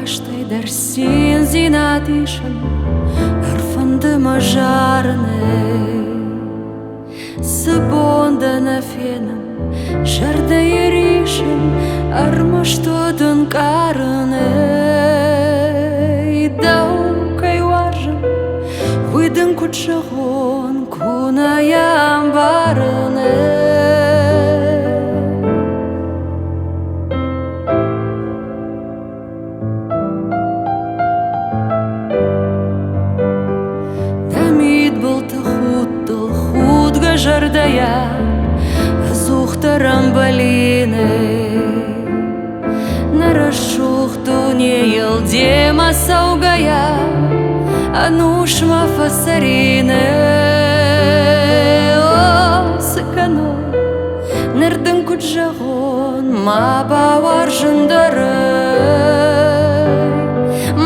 штай дәрсен зинат ишін арфынды мажарыны сыбонда нафенім жарды еришін армаштодын карыны идау кайваржын выдын кучағын кунаям барыны жардая азухтарам балины нарашух туне елдема саугая анушма фасарины о сыкану нердың куджагон ма бавар жындары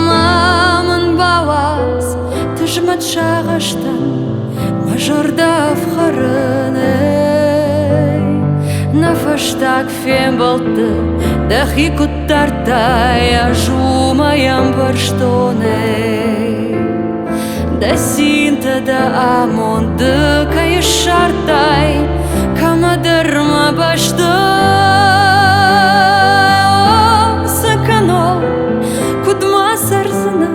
мамын бавас тыжмат шағаштан мажорда афхарыны нафаштак фен болты дахи куттартай ажумаям барштоны да синта да амонды кайышартай камадырма башты сакано кудма сарзына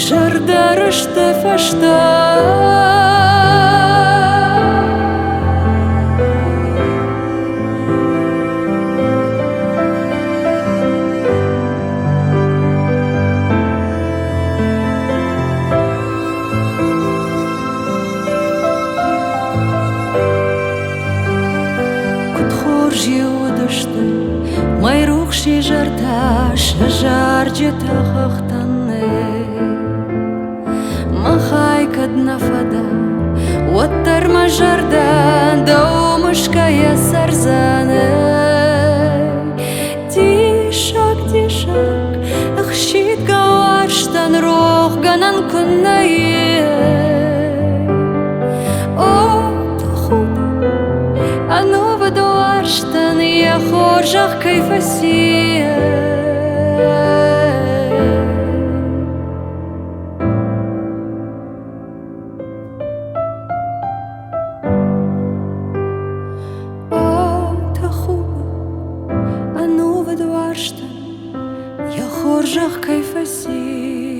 шардарышты фашта майрух шижарта шажар жетахахтаны махай каднафада оттар мажарда даумышкая сарзаны тишак тишак ахшит гаварштан рох ганан күннайы о тахуда анова дуарштан я хоржах кайфасия о тахуба анова дуарштан я хоржах кайфасия